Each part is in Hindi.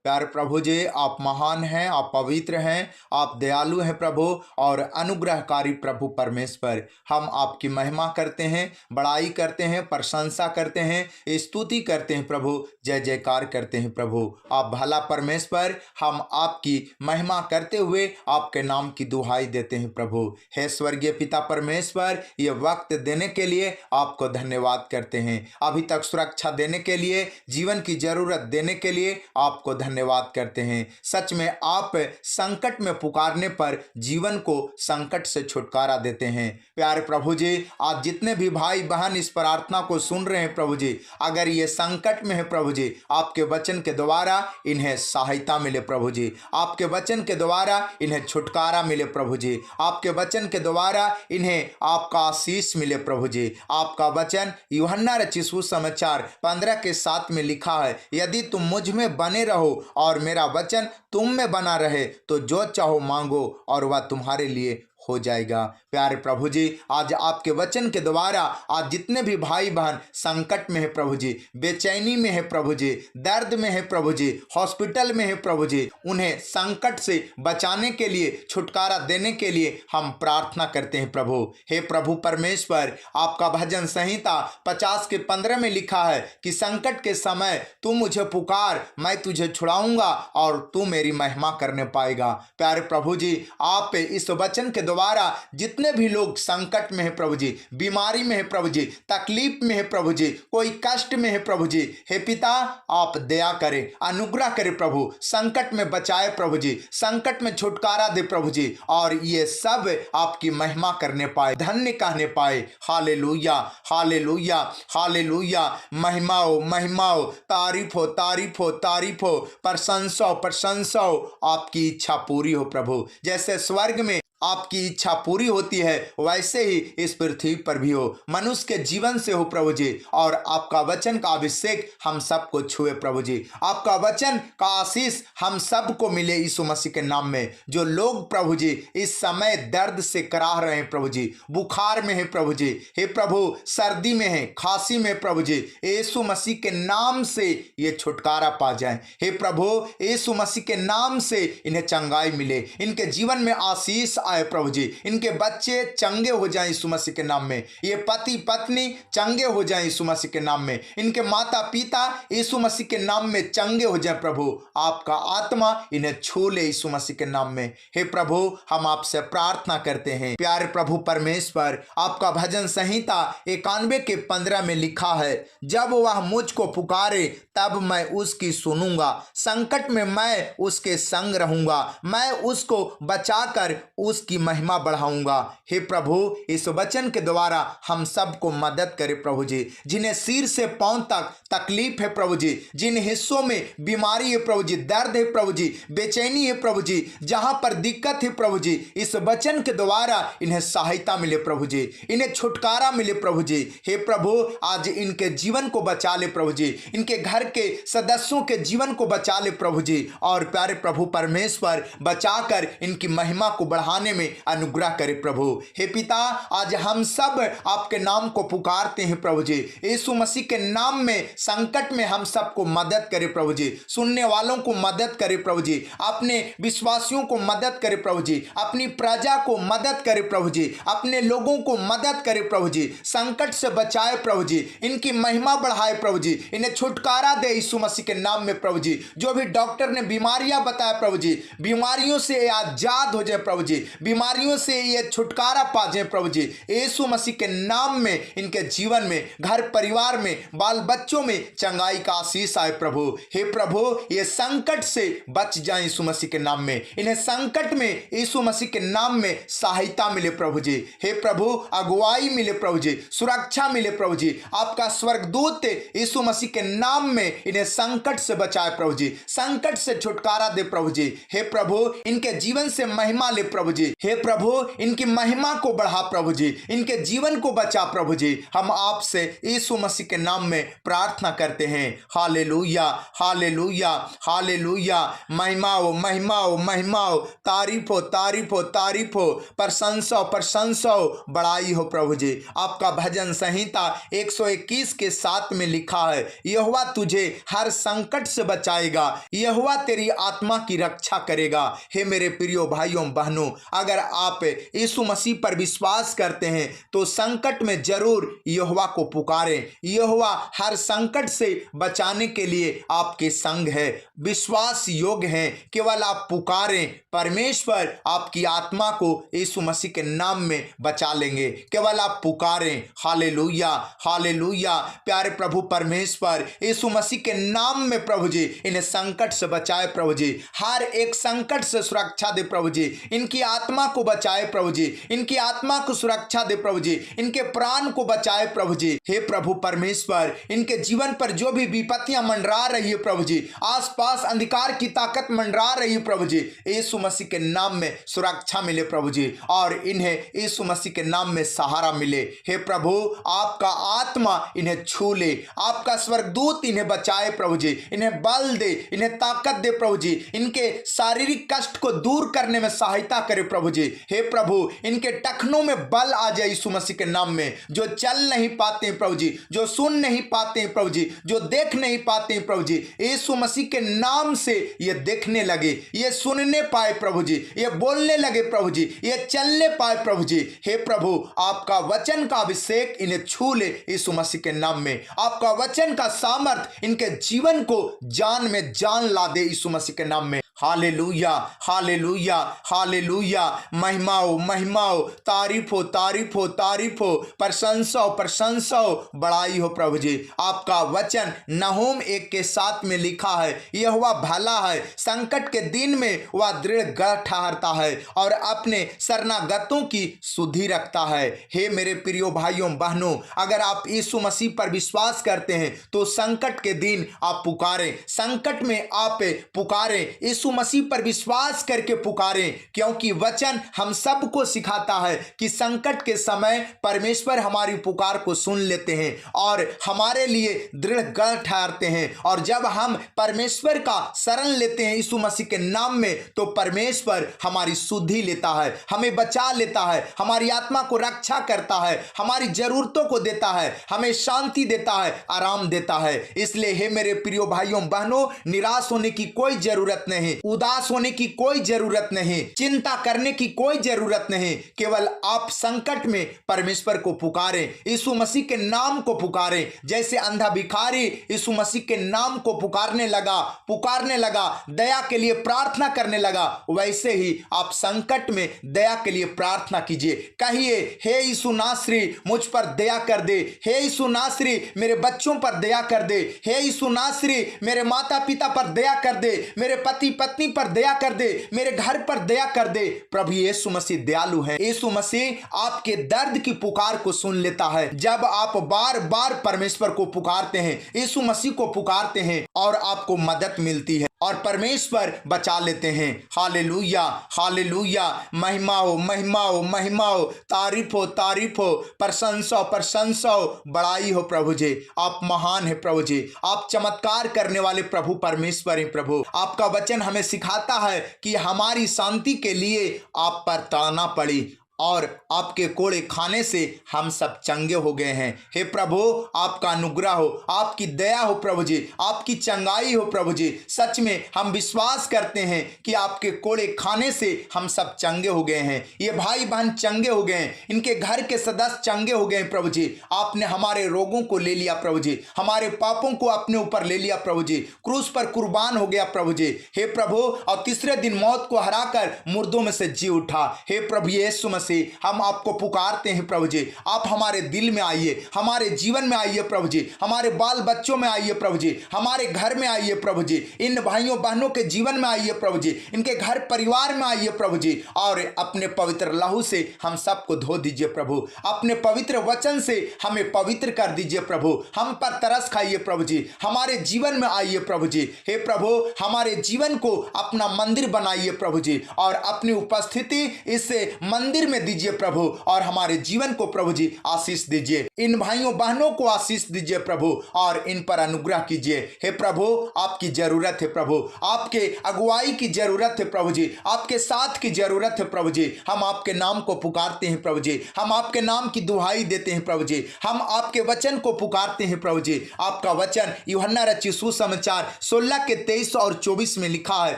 प्यारे प्रभु जी, आप महान हैं, आप पवित्र हैं, आप दयालु हैं प्रभु और अनुग्रहकारी प्रभु परमेश्वर। हम आपकी महिमा करते हैं, बड़ाई करते हैं, प्रशंसा करते हैं, स्तुति करते हैं प्रभु, जय जयकार करते हैं प्रभु। आप भला परमेश्वर, हम आपकी महिमा करते हुए आपके नाम की दुहाई देते हैं प्रभु। हे स्वर्गीय पिता परमेश्वर, ये वक्त देने के लिए आपको धन्यवाद करते हैं। अभी तक सुरक्षा देने के लिए, जीवन की जरूरत देने के लिए आपको धन्यवाद करते हैं। सच में आप संकट में पुकारने पर जीवन को संकट से छुटकारा देते हैं। प्यारे प्रभु जी, आज जितने भी भाई बहन इस प्रार्थना को सुन रहे हैं प्रभु जी, अगर ये संकट में है प्रभु जी, आपके वचन के द्वारा इन्हें सहायता मिले प्रभु जी, आपके वचन के द्वारा इन्हें छुटकारा मिले प्रभु जी, आपके वचन के द्वारा इन्हें आपका आशीष मिले प्रभु जी। आपका वचन यूहन्ना रचित सुसमाचार 15:7 में लिखा है, यदि तुम मुझ में बने रहो और मेरा वचन तुम में बना रहे तो जो चाहो मांगो और वह तुम्हारे लिए हो जाएगा। प्यारे प्रभु जी, आज आपके वचन के द्वारा आज जितने भी भाई बहन संकट में है प्रभु जी, बेचैनी में है प्रभु जी, दर्द में है प्रभु जी, हॉस्पिटल में है प्रभु जी, उन्हें संकट से बचाने के लिए, छुटकारा देने के लिए हम प्रार्थना करते हैं प्रभु। हे प्रभु परमेश्वर, आपका भजन संहिता 50:15 में लिखा है कि संकट के समय तू मुझे पुकार, मैं तुझे छुड़ाऊंगा और तू मेरी महिमा करने पाएगा। प्यारे प्रभु जी, आप इस वचन के द्वारा जितने भी लोग संकट में है प्रभु जी, बीमारी में है प्रभु जी, तकलीफ में है प्रभु जी, कोई कष्ट में है प्रभु जी, हे पिता आप दया करें, अनुग्रह करें प्रभु, संकट में बचाए प्रभु जी, संकट में छुटकारा दे प्रभु जी, और ये सब आपकी महिमा करने पाए, धन्य कहने पाए। Hallelujah, hallelujah, hallelujah. महिमा हो, महिमा हो, तारीफ हो, तारीफ हो, तारीफ हो, प्रशंसा हो, प्रशंसा हो। आपकी इच्छा पूरी हो प्रभु, जैसे स्वर्ग में आपकी इच्छा पूरी होती है वैसे ही इस पृथ्वी पर भी हो, मनुष्य के जीवन से हो प्रभु जी, और आपका वचन का अभिषेक हम सबको छुए प्रभु जी, आपका वचन का आशीष हम सबको मिले यीशु मसीह के नाम में। जो लोग प्रभु जी इस समय दर्द से कराह रहे हैं प्रभु जी, बुखार में है प्रभु जी, हे प्रभु सर्दी में है, खांसी में प्रभु जी, यीशु मसीह के नाम से ये छुटकारा पा जाए। हे प्रभु यीशु मसीह के नाम से इन्हें चंगाई मिले, इनके जीवन में आशीष आए प्रभु जी, इनके बच्चे चंगे हो जाएं यीशु मसीह के नाम में, ये पति पत्नी चंगे हो जाएं यीशु मसीह के नाम में, इनके माता पिता यीशु मसीह के नाम में चंगे हो जाएं प्रभु, आपका आत्मा इन्हें छू ले यीशु मसीह के नाम में। हे प्रभु हम आपसे प्रार्थना करते हैं। प्यारे प्रभु परमेश्वर, आपका भजन संहिता 91:15 में लिखा है, जब वह मुझको पुकारे तब मैं उसकी सुनूंगा, संकट में मैं उसके संग रहूंगा, मैं उसको बचाकर उसकी महिमा बढ़ाऊंगा। हे प्रभु इस वचन के द्वारा हम सबको मदद करे प्रभु जी, जिन्हें सिर से पांव तक तकलीफ है प्रभु जी, जिन हिस्सों में बीमारी है प्रभु जी, दर्द है प्रभु जी, बेचैनी है प्रभु जी, जहां पर दिक्कत है प्रभु जी, इस वचन के द्वारा इन्हें सहायता मिले प्रभु जी, इन्हें छुटकारा मिले प्रभु जी। हे प्रभु आज इनके जीवन को बचा ले प्रभु जी, इनके घर के सदस्यों के जीवन को बचा ले प्रभु जी, और प्यारे प्रभु परमेश्वर बचाकर इनकी महिमा को बढ़ाने में अनुग्रह करे प्रभु। हे पिता आज हम सब आपके नाम को पुकारते हैं प्रभु जी, यीशु मसीह के नाम में संकट में हम सबको मदद करे प्रभु जी, सुनने वालों को मदद करे प्रभु जी, अपने विश्वासियों को मदद करे प्रभु जी, अपनी प्रजा को मदद करे प्रभु जी, अपने लोगों को मदद करे प्रभु जी, संकट से बचाए प्रभु जी, इनकी महिमा बढ़ाए प्रभु जी, इन्हें छुटकारा दे यीशु मसीह के नाम में प्रभु जी। जो भी डॉक्टर ने बीमारियां बताया प्रभु जी, बीमारियों से आजाद हो जाए प्रभु जी, बीमारियों से ये छुटकारा पा जाए प्रभु जी, यीशु मसीह के नाम में इनके जीवन में, घर परिवार में, बाल बच्चों में चंगाई का आशीष आए प्रभु। हे प्रभु ये संकट से बच जाए यीशु मसीह के नाम में, इन्हें संकट में यीशु मसीह के नाम में सहायता मिले प्रभु जी। हे प्रभु अगुवाई मिले प्रभु जी, सुरक्षा मिले प्रभु जी, आपका स्वर्गदूत यीशु मसीह के नाम में इन्हें संकट से बचाए प्रभु जी, संकट से छुटकारा दे प्रभु जी। हे प्रभु इनके जीवन से महिमा ले प्रभु जी, हे प्रभु इनकी महिमा को बढ़ा प्रभु जी, इनके जीवन को बचा प्रभु जी। हम आपसे यीशु मसीह के नाम में प्रार्थना करते हैं। Hallelujah, hallelujah, hallelujah. महिमा हो, महिमा हो, महिमा हो, तारीफ हो, तारीफ हो, तारीफ हो, प्रशंसा हो, प्रशंसा हो, बड़ाई हो प्रभु जी। आपका भजन संहिता 121 के 7 में लिखा है, यहोवा तुझे हर संकट से बचाएगा, यहोवा तेरी आत्मा की रक्षा करेगा। हे मेरे प्रियो भाइयों बहनों, अगर आप यीशु मसीह पर विश्वास करते हैं तो संकट में जरूर यहोवा को पुकारें। यहोवा हर संकट से बचाने के लिए आपके संग है, विश्वास योग्य है। केवल आप पुकारें, परमेश्वर आपकी आत्मा को यीशु मसीह के नाम में बचा लेंगे। केवल आप पुकारें। Hallelujah, hallelujah. प्यारे प्रभु परमेश्वर, यीशु मसीह के नाम में प्रभु जी इन्हें संकट से बचाए प्रभु जी, हर एक संकट से सुरक्षा दे प्रभु जी, इनकी आत्मा को बचाए प्रभु जी, इनकी आत्मा को सुरक्षा दे प्रभु जी, इनके प्राण को बचाए प्रभु जी। हे प्रभु परमेश्वर, इनके जीवन पर जो भी विपत्तियां मंडरा रही है प्रभु जी, आसपास अंधकार की ताकत मंडरा रही है प्रभु जी, यीशु मसीह के नाम में सुरक्षा मिले प्रभु जी, और इन्हें यीशु मसीह के नाम में सहारा मिले। हे प्रभु, आपका आत्मा इन्हें छू ले, आपका स्वर्गदूत इन्हें बचाए प्रभु जी, इन्हें बल दे, इन्हें ताकत दे प्रभु जी, इनके शारीरिक कष्ट को दूर करने में सहायता करे प्रभु जी। हे प्रभु, इनके टखनों में बल आ जाए यीशु मसीह के नाम में। जो चल नहीं पाते हैं प्रभु जी, जो सुन नहीं पाते हैं प्रभु जी, जो देख नहीं पाते हैं प्रभु जी, यीशु मसीह के नाम से ये देखने लगे, ये सुनने पाए प्रभु जी, ये बोलने लगे प्रभु जी, ये चलने पाए प्रभु जी। हे प्रभु, आपका वचन का अभिषेक इन्हें छू ले यीशु मसीह के नाम में। आपका वचन का सामर्थ इनके जीवन को जान में जान ला दे यीशु मसीह के नाम में। Hallelujah, hallelujah, hallelujah. महिमा हो, महिमा हो, तारीफ हो, तारीफ हो, तारीफ हो, प्रशंसा हो, प्रशंसा हो, बड़ाई हो प्रभु जी। आपका वचन नहूम 1 के 7 में लिखा है, यहोवा भला है, संकट के दिन में वह दृढ़ गढ़ ठहरता है और अपने शरणागतों की सुधि रखता है। हे मेरे प्रियो भाइयों बहनों, अगर आप यीशु मसीह पर विश्वास करते हैं तो संकट के दिन आप पुकारें, संकट में आप पुकारें, यीशु मसीह पर विश्वास करके पुकारें, क्योंकि वचन हम सबको सिखाता है कि संकट के समय परमेश्वर हमारी पुकार को सुन लेते हैं और हमारे लिए दृढ़ गढ़ ठहरते हैं। और जब हम परमेश्वर का शरण लेते हैं यीशु मसीह के नाम में, तो परमेश्वर हमारी सुधि लेता है, हमें बचा लेता है, हमारी आत्मा को रक्षा करता है, हमारी जरूरतों को देता है, हमें शांति देता है, आराम देता है। इसलिए हे मेरे प्रियो भाइयों बहनों, निराश होने की कोई जरूरत नहीं, उदास होने की कोई जरूरत नहीं, चिंता करने की कोई जरूरत नहीं। केवल आप संकट में परमेश्वर को पुकारें, यीशु मसीह के नाम को पुकारें। जैसे अंधा भिखारी यीशु मसीह के नाम को पुकारने लगा, दया के लिए प्रार्थना करने लगा, वैसे ही आप संकट में दया के लिए प्रार्थना कीजिए। कहिए, हे यीशु नासरी मुझ पर दया कर दे, हे यीशु नासरी मेरे बच्चों पर दया कर दे, हे यीशु नासरी मेरे माता पिता पर दया कर दे, मेरे पति पत्नी पर दया कर दे, मेरे घर पर दया कर दे। प्रभु यीशु मसीह दयालु है। यीशु मसीह आपके दर्द की पुकार को सुन लेता है। जब आप बार बार परमेश्वर को पुकारते हैं, यीशु मसीह को पुकारते हैं, और आपको मदद मिलती है और परमेश्वर बचा लेते हैं। Hallelujah, hallelujah. महिमा हो, महिमा हो, महिमा हो, तारीफ हो, तारीफ हो, प्रशंसा हो, प्रशंसा हो, बड़ाई हो प्रभु जी। आप महान है प्रभु जी, आप चमत्कार करने वाले प्रभु परमेश्वर हैं प्रभु। आपका वचन हमें सिखाता है कि हमारी शांति के लिए आप पर ताना पड़ी और आपके कोड़े खाने से हम सब चंगे हो गए हैं। हे प्रभु, आपका अनुग्रह हो, आपकी दया हो प्रभु जी, आपकी चंगाई हो प्रभु जी। सच में हम विश्वास करते हैं कि आपके कोड़े खाने से हम सब चंगे हो गए हैं। ये भाई बहन चंगे हो गए हैं, इनके घर के सदस्य चंगे हो गए प्रभु जी। आपने हमारे रोगों को ले लिया प्रभु जी, हमारे पापों को अपने ऊपर ले लिया प्रभु जी, क्रूस पर कुर्बान हो गया प्रभु जी। हे प्रभु, और तीसरे दिन मौत को हराकर मुर्दों में से जी उठा। हे प्रभु यीशु मसीह, से हम आपको पुकारते हैं प्रभु जी। आप हमारे दिल में आइए, हमारे जीवन में आइए प्रभु जी, हमारे बाल बच्चों में आइए प्रभु जी, हमारे घर में आइए प्रभु जी, इन भाइयों बहनों के जीवन में आइए प्रभु जी, इनके घर परिवार में आइए प्रभु जी, और अपने पवित्र लहू से हम सबको धो दीजिए प्रभु। अपने पवित्र वचन से हमें पवित्र कर दीजिए प्रभु। हम पर तरस खाइए प्रभु जी, हमारे जीवन में आइए प्रभु जी। हे प्रभु, हमारे जीवन को अपना मंदिर बनाइए प्रभु जी, और अपनी उपस्थिति इस मंदिर में दीजिए प्रभु, और हमारे जीवन को प्रभु जी आशीष दीजिए। इन भाइयों बहनों को आशीष दीजिए प्रभु, और इन पर अनुग्रह कीजिए। हे प्रभु, आपकी जरूरत है प्रभु, आपके अगुवाई की जरूरत है प्रभु जी, आपके साथ की जरूरत है प्रभु जी। हम आपके नाम को पुकारते हैं प्रभु जी, हम आपके नाम की दुहाई देते हैं प्रभु जी, हम आपके वचन को पुकारते हैं प्रभु जी। आपका वचन यूहन्ना रचित सुसमाचार 16 के 23 और 24 में लिखा है,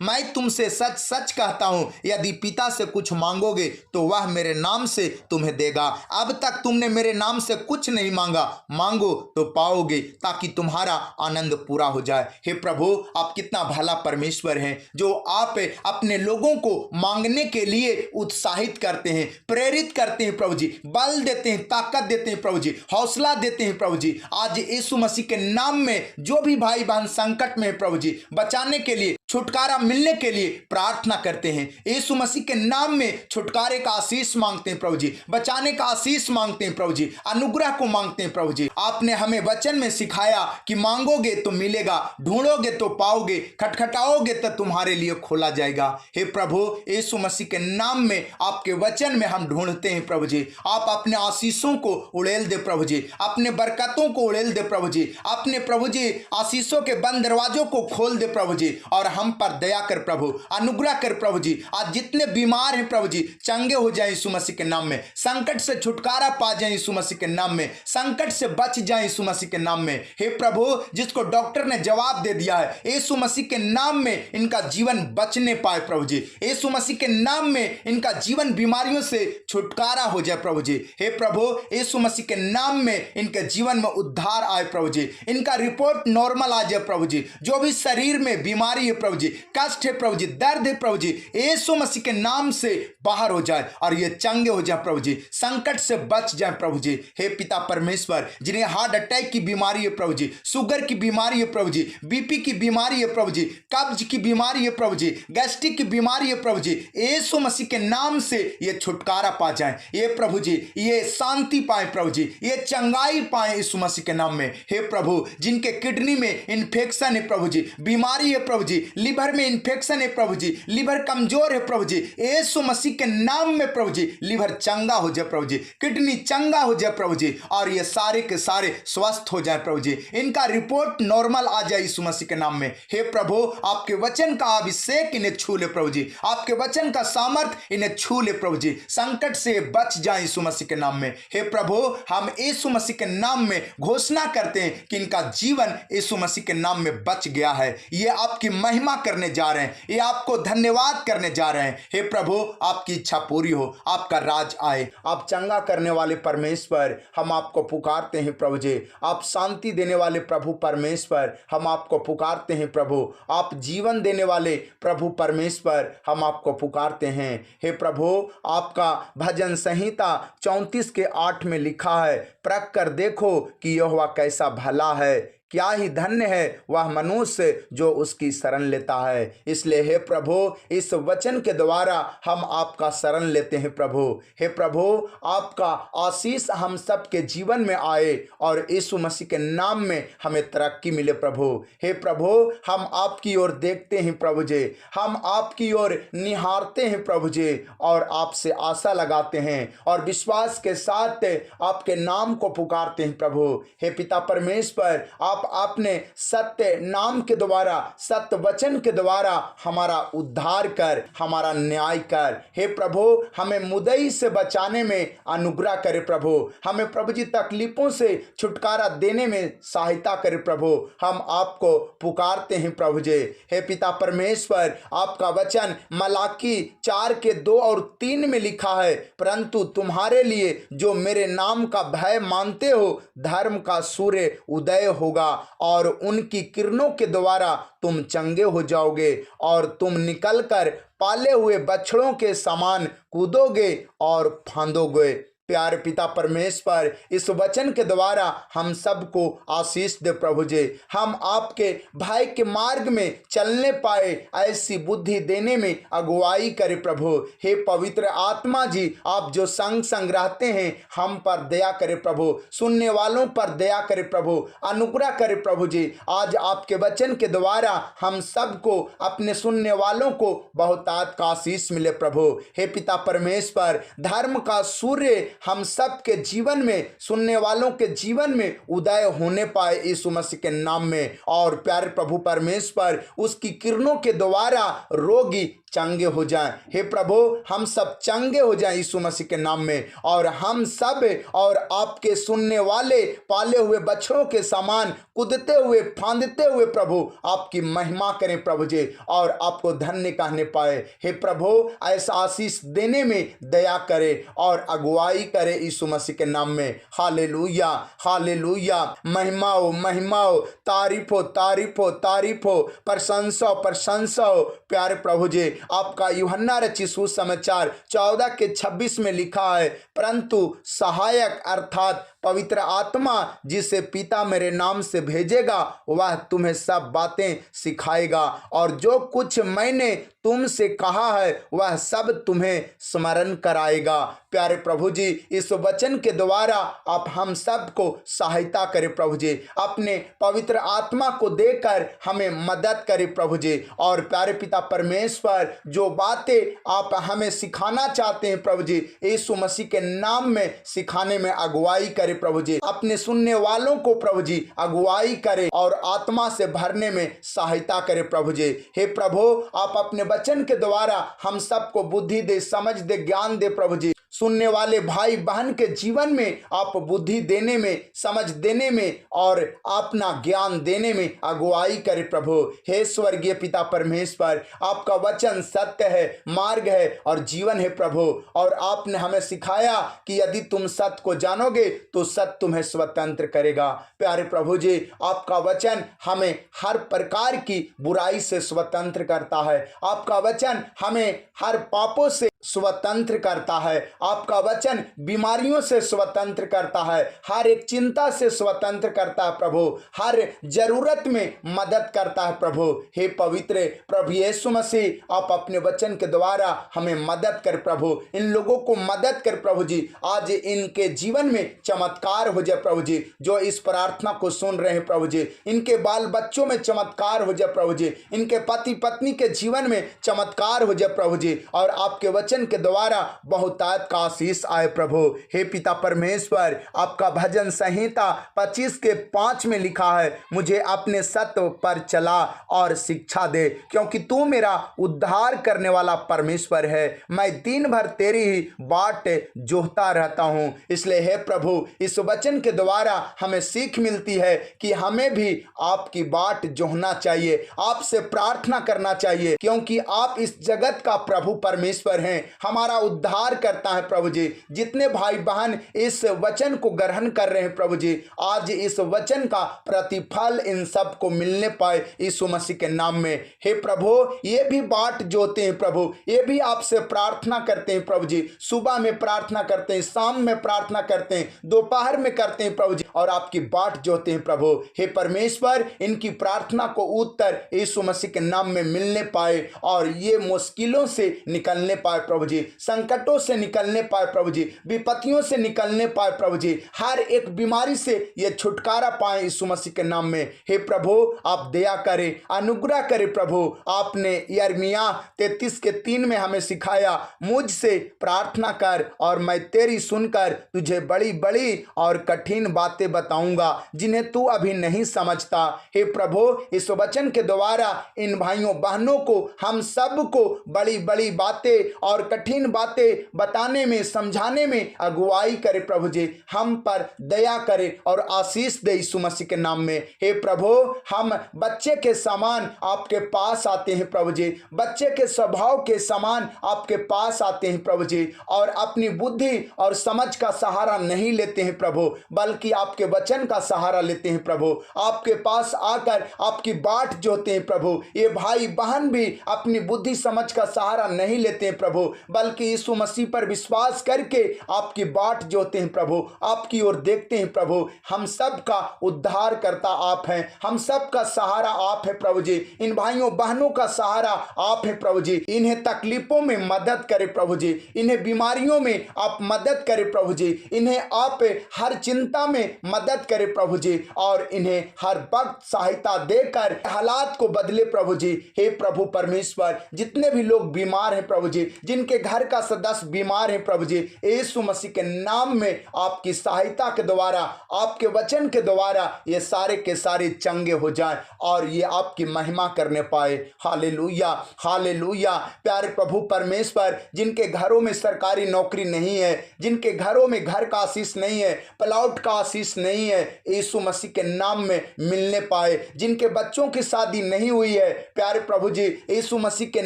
मैं तुमसे सच सच कहता हूं, यदि पिता से कुछ मांगोगे तो वह मेरे नाम से तुम्हें देगा। अब तक तुमने मेरे नाम से कुछ नहीं मांगा, मांगो तो पाओगे, ताकि तुम्हारा आनंद पूरा हो जाए। हे प्रभु, आप कितना भला परमेश्वर हैं, जो आप अपने लोगों को मांगने के लिए उत्साहित करते हैं, प्रेरित करते हैं प्रभु जी, बल देते हैं, ताकत देते हैं प्रभु जी, हौसला देते हैं प्रभु जी। आज यीशु मसीह के नाम में जो भी भाई बहन संकट में है प्रभु जी, बचाने के लिए, छुटकारा मिलने के लिए प्रार्थना करते हैं। यीशु मसीह के नाम में छुटकारे का आशीष मांगते हैं प्रभु जी, बचाने का आशीष मांगते हैं प्रभु जी, अनुग्रह को मांगते हैं प्रभु जी। आपने हमें वचन में सिखाया कि मांगोगे तो मिलेगा, ढूंढोगे तो पाओगे, खटखटाओगे तो तुम्हारे लिए खोला जाएगा। हे प्रभु, यीशु मसीह के नाम में, आपके वचन में हम ढूंढते हैं प्रभु जी। आप अपने आशीषों को उड़ेल दे प्रभु जी, अपने बरकतों को उड़ेल दे प्रभु जी, अपने प्रभु जी आशीषों के बंद दरवाजों को खोल दे प्रभु जी, और हम पर दया कर प्रभु, अनुग्रह कर प्रभु जी। आज जितने बीमार हैं प्रभु जी, चंगे हो जाए यीशु मसीह के नाम में, संकट से छुटकारा पा जाए यीशु मसीह के नाम में, संकट से बच जाए यीशु मसीह के नाम में। हे प्रभु, जिसको डॉक्टर ने जवाब दे दिया है, यीशु मसीह के नाम में इनका जीवन बचने पाए प्रभु जी, यीशु मसीह के नाम में इनका जीवन बीमारियों से छुटकारा हो जाए प्रभु जी। हे प्रभु, यीशु मसीह के नाम में इनके जीवन में उद्धार आए प्रभु जी, इनका रिपोर्ट नॉर्मल आ जाए प्रभु जी। जो भी शरीर में बीमारी है प्रभु जी, कष्ट है प्रभु जी, दर्द है प्रभु जी, यीशु मसीह के नाम से बाहर हो जाए, और ये चंगे हो जाए प्रभु जी, संकट से बच जाए प्रभु जी। हे पिता परमेश्वर, जिन्हें हार्ट अटैक की बीमारी है प्रभु जी, शुगर की बीमारी है प्रभु जी, बीपी की बीमारी है प्रभु जी, कब्ज की बीमारी है प्रभु जी, गैस्ट्रिक की बीमारी है प्रभु जी, यीशु मसीह के नाम से ये छुटकारा पा जाए, ये प्रभु जी, ये शांति पाए प्रभु जी, ये चंगाई पाए यीशु मसीह के नाम में। हे प्रभु, जिनके किडनी में इन्फेक्शन है प्रभु जी, बीमारी है प्रभु जी, लिवर में इन्फेक्शन है प्रभु जी, लिवर कमजोर है प्रभु जी, यीशु मसीह के नाम में प्रभु जी, लिवर चंगा हो जाए प्रभु जी, किडनी चंगा हो जाए प्रभु जी, और ये सारे के सारे स्वस्थ हो जाए प्रभु जी, इनका रिपोर्ट नॉर्मल आ जाए यीशु मसीह के नाम में। हे प्रभु, आपके वचन का अभिषेक इन्हें छू ले प्रभु जी, आपके वचन का सामर्थ इन्हें छू ले प्रभु जी, संकट से बच जाए यीशु मसीह के नाम में। हे प्रभु, हम यीशु मसीह के नाम में घोषणा करते हैं कि इनका जीवन यीशु मसीह के नाम में बच गया है। ये आपकी महिमा करने जा रहे हैं, ये आपको धन्यवाद करने जा रहे हैं। हे प्रभु, आपकी इच्छा पूरी हो, आपका राज आए। आप चंगा करने वाले परमेश्वर, हम आपको पुकारते हैं प्रभु जी। आप शांति देने वाले प्रभु परमेश्वर, हम आपको पुकारते हैं प्रभु। आप जीवन देने वाले प्रभु परमेश्वर, हम आपको पुकारते हैं। हे प्रभु, आपका भजन संहिता 34 के 8 में लिखा है, परख कर देखो कि यहोवा कैसा भला है, क्या ही धन्य है वह मनुष्य जो उसकी शरण लेता है। इसलिए हे प्रभु, इस वचन के द्वारा हम आपका शरण लेते हैं प्रभु। हे प्रभु, आपका आशीष हम सब के जीवन में आए, और यीशु मसीह के नाम में हमें तरक्की मिले प्रभु। हे प्रभु, हम आपकी ओर देखते हैं प्रभु जी, हम आपकी ओर निहारते हैं प्रभु जी, और आपसे आशा लगाते हैं, और विश्वास के साथ आपके नाम को पुकारते हैं प्रभु। हे पिता परमेश्वर, आपने सत्य नाम के द्वारा, सत्य वचन के द्वारा हमारा उद्धार कर, हमारा न्याय कर। हे प्रभु, हमें मुद्दई से बचाने में अनुग्रह करे प्रभु, हमें प्रभु जी तकलीफों से छुटकारा देने में सहायता करे प्रभु। हम आपको पुकारते हैं प्रभु जी। हे पिता परमेश्वर, आपका वचन मलाकी 4 के 2 और 3 में लिखा है, परंतु तुम्हारे लिए जो मेरे नाम का भय मानते हो, धर्म का सूर्य उदय होगा जाएगा और उनकी किरणों के द्वारा तुम चंगे हो जाओगे और तुम निकलकर पाले हुए बछड़ों के समान कूदोगे और फांदोगे। प्यारे पिता परमेश्वर, इस वचन के द्वारा हम सबको आशीष दे प्रभु जी। हम आपके भाई के मार्ग में चलने पाए ऐसी बुद्धि देने में अगुवाई करे प्रभु। हे पवित्र आत्मा जी, आप जो संग संग रहते हैं हम पर दया करे प्रभु, सुनने वालों पर दया करे प्रभु, अनुग्रह करे प्रभु जी। आज आपके वचन के द्वारा हम सबको, अपने सुनने वालों को बहुतायत का आशीष मिले प्रभु। हे पिता परमेश्वर, धर्म का सूर्य हम सब के जीवन में, सुनने वालों के जीवन में उदय होने पाए यीशु मसीह के नाम में। और प्यारे प्रभु परमेश्वर, उसकी किरणों के द्वारा रोगी चंगे हो जाएं। हे प्रभु, हम सब चंगे हो जाएं यीशु मसीह के नाम में, और हम सब और आपके सुनने वाले पाले हुए बछड़ों के समान कूदते हुए फांदते हुए प्रभु आपकी महिमा करें प्रभु जी, और आपको धन्य कहने पाए। हे प्रभु, ऐसा आशीष देने में दया करे और अगुवाई करे यीशु मसीह के नाम में। Hallelujah, hallelujah. महिमा हो, महिमा हो, तारीफ हो, तारीफ हो, तारीफ हो, प्रशंसा हो, प्रशंसा हो। प्यारे प्रभु जी, आपका यूहन्ना रचित सुसमाचार 14:26 में लिखा है, परंतु सहायक अर्थात पवित्र आत्मा जिसे पिता मेरे नाम से भेजेगा वह तुम्हें सब बातें सिखाएगा और जो कुछ मैंने तुमसे कहा है वह सब तुम्हें स्मरण कराएगा। प्यारे प्रभु जी, इस वचन के द्वारा आप हम सबको सहायता करें प्रभु जी, अपने पवित्र आत्मा को देकर हमें मदद करें प्रभु जी। और प्यारे पिता परमेश्वर, जो बातें आप हमें सिखाना चाहते हैं प्रभु जी, यीशु मसीह के नाम में सिखाने में अगुवाई करें प्रभु जी। अपने सुनने वालों को प्रभु जी अगुवाई करें और आत्मा से भरने में सहायता करें प्रभु जी। हे प्रभु, आप अपने वचन के द्वारा हम सबको बुद्धि दे, समझ दे, ज्ञान दे प्रभु जी। सुनने वाले भाई बहन के जीवन में आप बुद्धि देने में, समझ देने में और अपना ज्ञान देने में अगुवाई करे प्रभु। हे स्वर्गीय पिता परमेश्वर, आपका वचन सत्य है, मार्ग है और जीवन है प्रभु। और आपने हमें सिखाया कि यदि तुम सत्य को जानोगे तो सत्य तुम्हें स्वतंत्र करेगा। प्यारे प्रभु जी, आपका वचन हमें हर प्रकार की बुराई से स्वतंत्र करता है। आपका वचन हमें हर पापों से स्वतंत्र करता है। आपका वचन बीमारियों से स्वतंत्र करता है, हर एक चिंता से स्वतंत्र करता है प्रभु, हर जरूरत में मदद करता है प्रभु। हे पवित्र प्रभु यीशु मसीह, आप अपने वचन के द्वारा हमें मदद कर प्रभु, इन लोगों को मदद कर प्रभु जी। आज इनके जीवन में चमत्कार हो जाए प्रभु जी, जो इस प्रार्थना को सुन रहे हैं प्रभु जी। इनके बाल बच्चों में चमत्कार हो जाए प्रभु जी, इनके पति पत्नी के जीवन में चमत्कार हो जाए प्रभु जी, और आपके वचन के द्वारा बहुतायत का आशीष आए प्रभु। हे पिता परमेश्वर, आपका भजन संहिता 25:5 में लिखा है, मुझे अपने सत्य पर चला और शिक्षा दे, क्योंकि तू मेरा उद्धार करने वाला परमेश्वर है। मैं दिन भर तेरी ही बाट जोहता रहता हूं। इसलिए हे प्रभु, इस वचन के द्वारा हमें सीख मिलती है कि हमें भी आपकी बाट जोहना चाहिए, आपसे प्रार्थना करना चाहिए, क्योंकि आप इस जगत का प्रभु परमेश्वर हैं, हमारा उद्धार करता है प्रभु जी। जितने भाई बहन इस वचन को ग्रहण कर रहे हैं प्रभु जी, आज इस वचन का प्रतिफल इन सब को मिलने पाए यीशु मसीह के नाम में। हे प्रभु, ये भी बाट जोते हैं प्रभु, ये भी आपसे प्रार्थना करते हैं प्रभु जी। सुबह में प्रार्थना करते हैं, शाम में प्रार्थना करते हैं, दोपहर में करते हैं प्रभु जी, और आपकी बाट जोते हैं प्रभु। हे परमेश्वर, इनकी प्रार्थना को उत्तर यीशु मसीह के नाम में मिलने पाए और ये मुश्किलों से निकलने पाए प्रभु जी, संकटों से निकलने पाए प्रभु जी, विपत्तियों से निकलने पाए प्रभु जी, हर एक बीमारी से ये छुटकारा पाए यीशु मसीह के नाम में। हे प्रभु, आप दया करें, अनुग्रह करें प्रभु। आपने यिर्मयाह 33:3 में हमें सिखाया, मुझसे प्रार्थना कर और मैं तेरी सुनकर तुझे बड़ी बड़ी और कठिन बातें बताऊंगा जिन्हें तू अभी नहीं समझता। हे प्रभु, इस वचन के द्वारा इन भाइयों बहनों को, हम सबको बड़ी बड़ी बातें और और कठिन बातें बताने में, समझाने में अगुवाई करे प्रभु जी। हम पर दया करे और आशीष दे यीशु मसीह के नाम में। हे प्रभु, हम बच्चे के समान आपके पास आते हैं प्रभु जी, बच्चे के स्वभाव के समान आपके पास आते हैं प्रभु जी, और अपनी बुद्धि और समझ का सहारा नहीं लेते हैं प्रभु, बल्कि आपके वचन का सहारा लेते हैं प्रभु। आपके पास आकर आपकी बाट जोते हैं प्रभु। ये भाई बहन भी अपनी बुद्धि समझ का सहारा नहीं लेते हैं प्रभु, बल्कि यीशु मसीह पर विश्वास करके आपकी बाट जोते हैं प्रभु, आपकी ओर देखते हैं प्रभु। हम सब का उद्धार करता आप हैं, हम सब का सहारा आप है प्रभु जी। इन भाइयों बहनों का सहारा आप है प्रभु जी। इन्हें तकलीफों में मदद करे प्रभु जी, इन्हें बीमारियों में आप मदद करे प्रभु जी, इन्हें आप हर चिंता में मदद करे प्रभु जी, और इन्हें हर वक्त सहायता देकर हालात को बदले प्रभु जी। हे प्रभु परमेश्वर, जितने भी लोग बीमार हैं प्रभु जी, जिनके घर का सदस्य बीमार है प्रभु जी, यीशु मसीह के नाम में आपकी सहायता के द्वारा, आपके वचन के द्वारा ये सारे के सारे चंगे हो जाएं और ये आपकी महिमा करने पाए। Hallelujah, hallelujah. प्यारे प्रभु परमेश्वर, जिनके घरों में सरकारी नौकरी नहीं है, जिनके घरों में घर का आशीष नहीं है, प्लॉट का आशीष नहीं है, यीशु मसीह के नाम में मिलने पाए। जिनके बच्चों की शादी नहीं हुई है, प्यारे प्रभु जी, यीशु मसीह के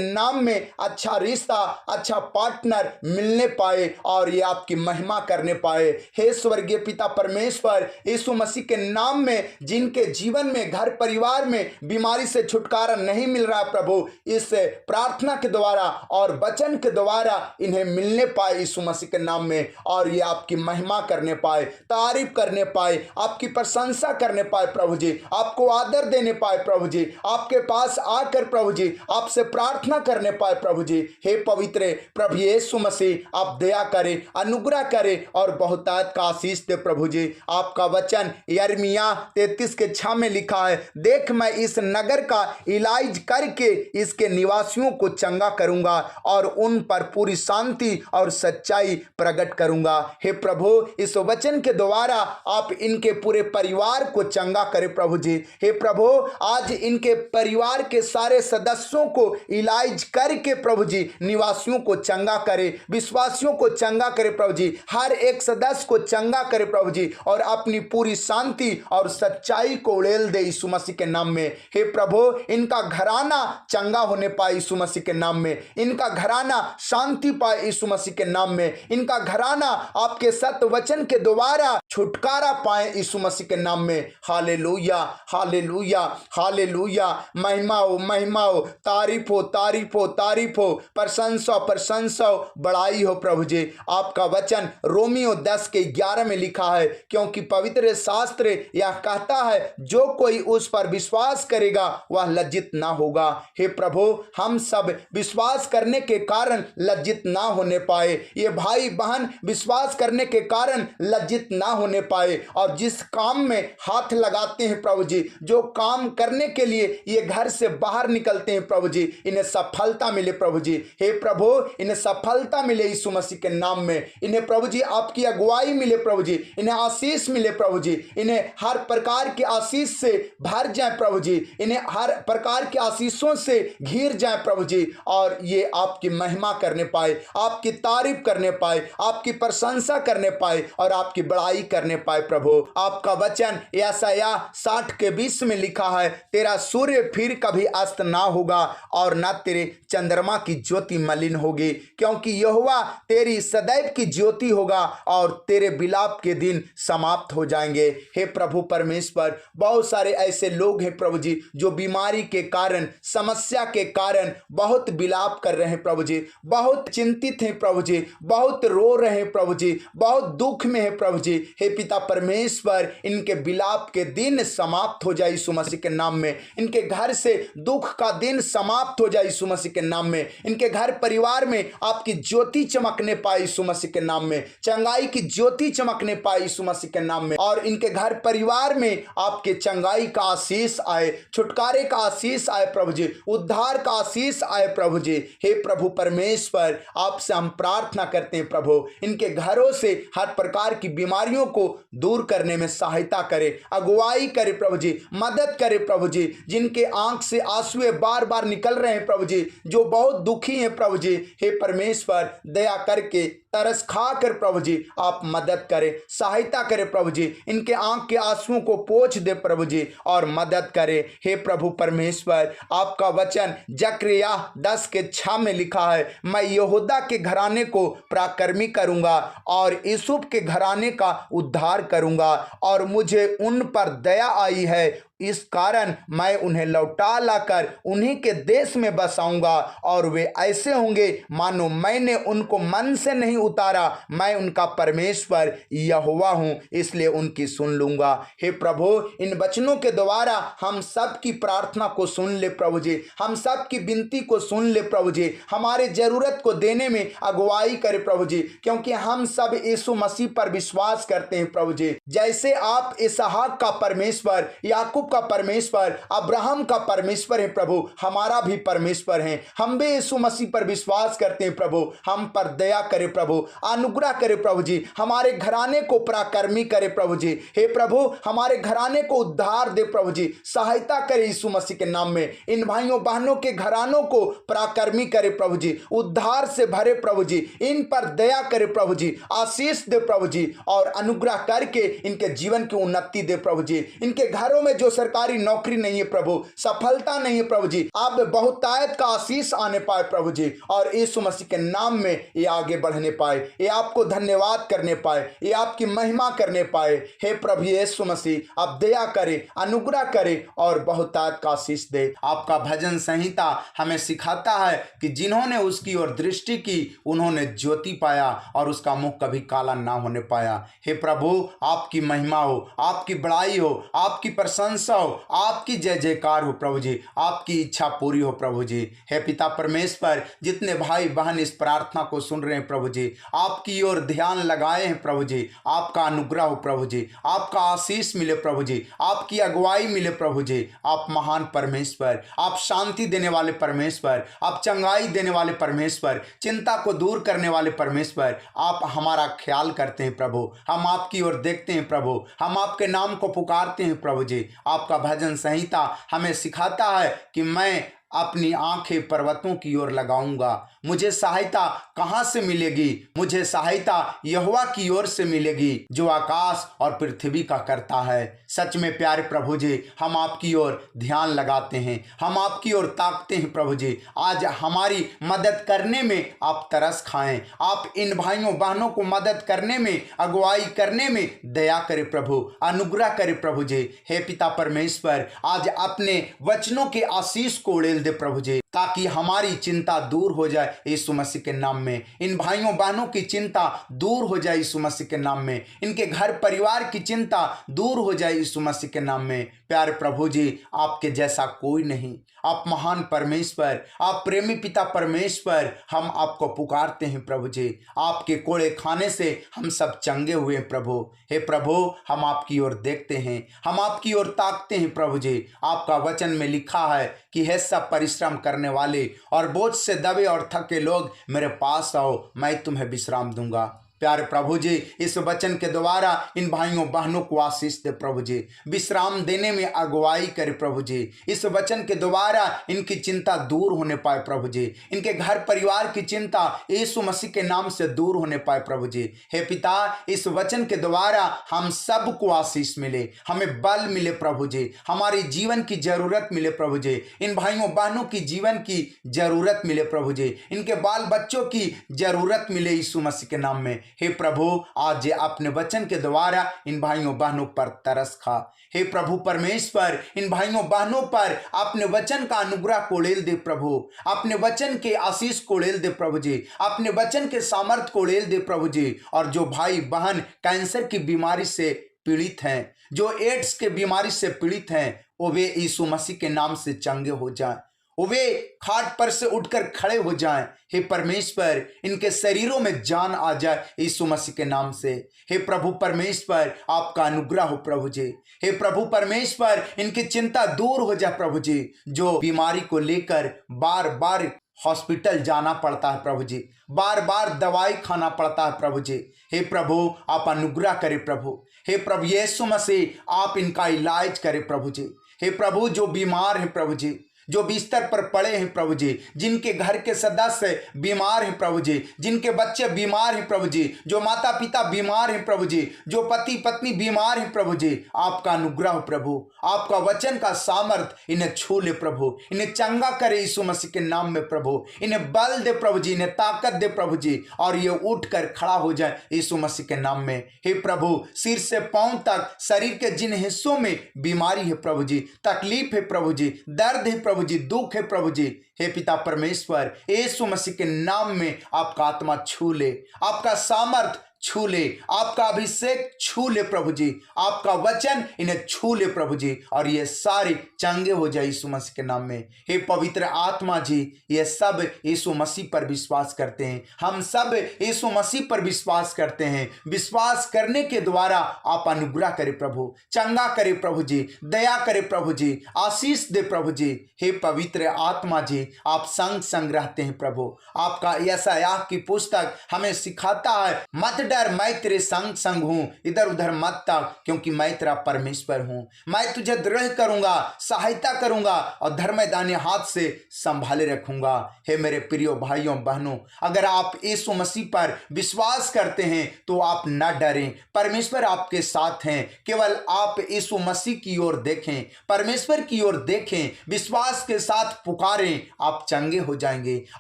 नाम में अच्छा रिश्ता, अच्छा पार्टनर मिलने पाए और ये आपकी महिमा करने पाए। हे स्वर्गीय पिता परमेश्वर, यीशु मसीह के नाम में जिनके जीवन में, घर परिवार में बीमारी से छुटकारा नहीं मिल रहा प्रभु, इस प्रार्थना के द्वारा और वचन के द्वारा इन्हें मिलने पाए यीशु मसीह के नाम में, और ये आपकी महिमा करने पाए, तारीफ करने पाए, आपकी प्रशंसा करने पाए प्रभु जी, आपको आदर देने पाए प्रभु जी, आपके पास आकर प्रभु जी आपसे प्रार्थना करने पाए प्रभु जी। हे पवित्र प्रभु यीशु मसीह, आप दया करें, अनुग्रह करें और बहुतायत का आशीष दे प्रभु जी। आपका वचन यिर्मयाह 33:6 में लिखा है, देख मैं इस नगर का इलाज करके इसके निवासियों को चंगा करूंगा और उन पर पूरी शांति और सच्चाई प्रकट करूंगा। हे प्रभु, इस वचन के द्वारा आप इनके पूरे परिवार को चंगा करें प्रभु जी। हे प्रभु, आज इनके परिवार के सारे सदस्यों को इलाज करके प्रभु जी निवासियों को चंगा करे, विश्वासियों को चंगा करे प्रभु जी, हर एक सदस्य को चंगा करे प्रभु जी, और अपनी पूरी शांति और सच्चाई को उड़ेल दे यीशु मसीह के नाम में। हे प्रभु, इनका घराना चंगा होने पाए यीशु मसीह के नाम में, इनका घराना शांति पाए यीशु मसीह के नाम में, इनका घराना आपके सत्य वचन के द्वारा छुटकारा पाए यीशु मसीह के नाम में। Hallelujah, hallelujah, hallelujah. महिमा हो, महिमा हो, तारीफ हो, तारीफ हो, तारीफ हो, प्रशंसा, प्रशंसा हो, बड़ाई हो प्रभु जी। आपका वचन रोमियो 10:11 में लिखा है, क्योंकि पवित्र शास्त्र यह कहता है, जो कोई उस पर विश्वास करेगा वह लज्जित ना होगा। हे प्रभु, हम सब विश्वास करने के कारण लज्जित ना होने पाए, ये भाई बहन विश्वास करने के कारण लज्जित ना होने पाए, और जिस काम में हाथ लगाते हैं प्रभु जी, जो काम करने के लिए ये घर से बाहर निकलते हैं प्रभु जी, इन्हें सफलता मिले प्रभु जी। हे प्रभु, इन्हें सफलता मिले यीशु मसीह के नाम में, इन्हें प्रभु जी आपकी अगुवाई मिले प्रभु जी, इन्हें आशीष मिले प्रभु जी, इन्हें हर प्रकार के आशीष से भर जाए प्रभु जी, इन्हें हर प्रकार के आशीषों से घिर जाए प्रभु जी, और ये आपकी महिमा करने पाए, आपकी तारीफ करने पाए, आपकी प्रशंसा करने पाए और आपकी बड़ाई करने पाए प्रभु। आपका वचन यशायाह 60:20 में लिखा है, तेरा सूर्य फिर कभी अस्त ना होगा और ना तेरे चंद्रमा की ज्योति मलिन होगी, क्योंकि यहोवा तेरी सदैव की ज्योति होगा और तेरे विलाप के दिन समाप्त हो जाएंगे। हे प्रभु परमेश्वर, बहुत सारे ऐसे लोग हैं प्रभु जी, जो बीमारी के कारण, समस्या के कारण बहुत विलाप कर रहे हैं प्रभु जी, बहुत चिंतित हैं प्रभु जी, बहुत रो रहे हैं प्रभु जी, बहुत दुख में है प्रभु जी। हे पिता परमेश्वर, इनके विलाप के दिन समाप्त हो जाए यीशु मसीह के नाम में, इनके घर से दुख का दिन समाप्त हो जाए यीशु मसीह के नाम में, इनके घर परिवार में आपकी ज्योति चमकने पाए यीशु मसीह के नाम में, चंगाई की ज्योति चमकने पाए यीशु मसीह के नाम में, और इनके घर परिवार में आपके चंगाई का आशीष आए, छुटकारे का आशीष आए प्रभु जी, उद्धार का आशीष आए प्रभु जी। हे प्रभु परमेश्वर, आपसे हम प्रार्थना करते हैं प्रभु, इनके घरों से हर प्रकार की बीमारियों को दूर करने में सहायता करे, अगुवाई करे प्रभु जी, मदद करे प्रभु जी। जिनके आंख से आंसू बार बार निकल रहे हैं प्रभु जी, जो बहुत दुखी हैं प्रभु जी, हे परमेश्वर दया करके तरस खा कर प्रभु जी आप मदद करें, सहायता करें प्रभु जी, इनके आंख के आंसुओं को पोंछ दे प्रभु जी और मदद करें। हे प्रभु परमेश्वर आपका वचन जकरिया 10:6 में लिखा है, मैं यहूदा के घराने को पराक्रमी करूंगा और यूसुफ के घराने का उद्धार करूंगा और मुझे उन पर दया आई है, इस कारण मैं उन्हें लौटा लाकर उन्हीं के देश में बसाऊंगा और वे ऐसे होंगे मानो मैंने उनको मन से नहीं उतारा। मैं उनका परमेश्वर यहोवा हूं, इसलिए उनकी सुन लूंगा। हे प्रभु इन वचनों के द्वारा हम सब की प्रार्थना को सुन ले प्रभु जी, हम सब की विनती को सुन ले प्रभु जी, हमारे जरूरत को देने में अगुवाई करे प्रभु जी, क्योंकि हम सब यीशु मसीह पर विश्वास करते हैं प्रभु जी। जैसे आप इसहाक का परमेश्वर, याकूब का परमेश्वर, अब्राहम का परमेश्वर है प्रभु, हमारा भी परमेश्वर है। हम भी यीशु मसीह पर विश्वास करते हैं प्रभु, हम पर दया करे प्रभु, अनुग्रह करे प्रभु जी, हमारे घराने को पराक्रमी करे प्रभु जी। हे प्रभु हमारे घराने को उद्धार दे प्रभु जी, सहायता करे यीशु मसीह के नाम में। इन भाइयों बहनों के घरानों को पराक्रमी करे प्रभु जी, उद्धार से भरे प्रभु जी, इन पर दया करे प्रभु जी, आशीष दे प्रभु जी और अनुग्रह करके इनके जीवन की उन्नति दे प्रभु जी। इनके घरों में जो सरकारी नौकरी नहीं है प्रभु, सफलता नहीं है प्रभु जी, आप बहुतायत का आशीष आने पाए प्रभु जी और यीशु मसीह के नाम में ये आगे बढ़ने पाए, ये आपको धन्यवाद करने पाए, ये आपकी महिमा करने पाए। हे प्रभु यीशु मसीह आप दया करे, अनुग्रह करे और बहुतायत का आशीष दे। आपका भजन संहिता हमें सिखाता है कि जिन्होंने उसकी ओर दृष्टि की उन्होंने ज्योति पाया और उसका मुख कभी काला ना होने पाया। हे प्रभु आपकी महिमा हो, आपकी बड़ाई हो, आपकी प्रशंसा हो, आपकी जय जयकार हो प्रभु जी, आपकी इच्छा पूरी हो प्रभु जी। हे पिता परमेश्वर जितने भाई बहन इस प्रार्थना को सुन रहे हैं प्रभु जी, आपकी ओर ध्यान लगाए हैं प्रभु जी, आपका अनुग्रह हो प्रभु जी, आपका आशीष मिले प्रभु जी, आपकी अगुवाई मिले प्रभु जी। आप महान परमेश्वर, आप शांति देने वाले परमेश्वर, आप चंगाई देने वाले परमेश्वर, चिंता को दूर करने वाले परमेश्वर, आप हमारा ख्याल करते हैं प्रभु, हम आपकी ओर देखते हैं प्रभु, हम आपके नाम को पुकारते हैं प्रभु जी। आपका भजन संहिता हमें सिखाता है कि मैं अपनी आंखें पर्वतों की ओर लगाऊंगा, मुझे सहायता कहां से मिलेगी? मुझे सहायता यहोवा की ओर से मिलेगी जो आकाश और पृथ्वी का करता है। सच में प्यारे प्रभु जी हम आपकी ओर ध्यान लगाते हैं, हम आपकी ओर ताकते हैं प्रभु जी। आज हमारी मदद करने में आप तरस खाएं, आप इन भाइयों बहनों को मदद करने में, अगुवाई करने में दया करे प्रभु, अनुग्रह करे प्रभु जी। हे पिता परमेश्वर आज अपने वचनों के आशीष को उड़ेल दे प्रभु जी, ताकि हमारी चिंता दूर हो जाए यीशु मसीह के नाम में। इन भाइयों बहनों की चिंता दूर हो जाए यीशु मसीह के नाम में, इनके घर परिवार की चिंता दूर हो जाए यीशु मसीह के नाम में। प्यारे प्रभु जी आपके जैसा कोई नहीं, आप महान परमेश्वर, आप प्रेमी पिता परमेश्वर, हम आपको पुकारते हैं प्रभु जी। आपके कोड़े खाने से हम सब चंगे हुए हैं प्रभु। हे प्रभु हम आपकी ओर देखते हैं, हम आपकी ओर ताकते हैं प्रभु जी। आपका वचन में लिखा है कि हे सब परिश्रम करने वाले और बोझ से दबे और थके लोग मेरे पास आओ, मैं तुम्हें विश्राम दूंगा। प्यारे प्रभु जी इस वचन के द्वारा इन भाइयों बहनों को आशीष दे प्रभु जी, विश्राम देने में अगुवाई करे प्रभु जी। इस वचन के द्वारा इनकी चिंता दूर होने पाए प्रभु जी, इनके घर परिवार की चिंता यीशु मसीह के नाम से दूर होने पाए प्रभु जी। हे पिता इस वचन के द्वारा हम सबको आशीष मिले, हमें बल मिले प्रभु जी, हमारी जीवन की जरूरत मिले प्रभु जी, इन भाइयों बहनों की जीवन की जरूरत मिले प्रभु जी, इनके बाल बच्चों की जरूरत मिले यीशु मसीह के नाम में। हे प्रभु आज अपने वचन के द्वारा इन भाइयों बहनों पर तरस खा। हे प्रभु परमेश्वर इन भाइयों बहनों पर अपने वचन का अनुग्रह को उड़ेल दे प्रभु, अपने वचन के आशीष को उड़ेल दे प्रभु जी, अपने वचन के सामर्थ को उड़ेल दे प्रभु जी। और जो भाई बहन कैंसर की बीमारी से पीड़ित हैं, जो एड्स के बीमारी से पीड़ित हैं, वो वे यीशु मसीह के नाम से चंगे हो जाएं, वे खाट पर से उठकर खड़े हो जाएं। हे परमेश्वर इनके शरीरों में जान आ जाए यीशु मसीह के नाम से। हे प्रभु परमेश्वर आपका अनुग्रह हो प्रभु जी। हे प्रभु परमेश्वर इनकी चिंता दूर हो जाए प्रभु जी, जो बीमारी को लेकर बार बार हॉस्पिटल जाना पड़ता है प्रभु जी, बार बार दवाई खाना पड़ता है प्रभु जी। हे प्रभु आप अनुग्रह करें प्रभु। हे प्रभु यीशु मसीह आप इनका इलाज करें प्रभु जी। हे प्रभु जो बीमार है प्रभु जी, जो बिस्तर पर पड़े हैं प्रभु जी, जिनके घर के सदस्य बीमार हैं प्रभु जी, जिनके बच्चे बीमार हैं प्रभु जी, जो माता पिता बीमार हैं प्रभु जी, जो पति पत्नी बीमार हैं प्रभु जी, आपका अनुग्रह प्रभु, आपका वचन का सामर्थ इन्हें छू ले प्रभु, इन्हें चंगा करे यीशु मसीह के नाम में प्रभु, इन्हें बल दे प्रभु जी, इन्हें ताकत दे प्रभु जी, और ये उठकर खड़ा हो जाए यीशु मसीह के नाम में। हे प्रभु, सिर से पांव तक शरीर के जिन हिस्सों में बीमारी है प्रभु जी, तकलीफ है प्रभु जी, दर्द है प्रभु जी, दुख है प्रभु जी, हे पिता परमेश्वर, यीशु मसीह के नाम में आपका आत्मा छू ले, आपका सामर्थ छू ले, आपका अभिषेक छू ले प्रभु जी, आपका वचन इन्हें छू ले प्रभु जी, और ये सारे चंगे हो जाए यीशु मसीह के नाम में। हे पवित्र आत्मा जी, ये सब यीशु मसीह पर विश्वास करते हैं, हम सब यीशु मसीह पर विश्वास करते हैं। विश्वास करने के द्वारा आप अनुग्रह करे प्रभु, चंगा करे प्रभु जी, दया करे प्रभु जी, आशीष दे प्रभु जी। हे पवित्र आत्मा जी, आप संग संग रहते हैं प्रभु। आपका यशायाह की पुस्तक हमें सिखाता है, मत डर, मैं तेरे संग संग हूं, इधर उधर मत ताक, क्योंकि मैं तेरा परमेश्वर हूं। मैं तुझे दृढ़ करूंगा, सहायता करूंगा और धर्म दाहिने हाथ से संभाले रखूंगा। हे मेरे प्रियो भाइयों बहनों, अगर आप यीशु मसीह पर विश्वास करते हैं तो आप न डरें, परमेश्वर आपके साथ हैं। केवल आप यीशु मसीह की ओर देखें, परमेश्वर की ओर देखें, विश्वास के साथ पुकारें, आप चंगे हो जाएंगे।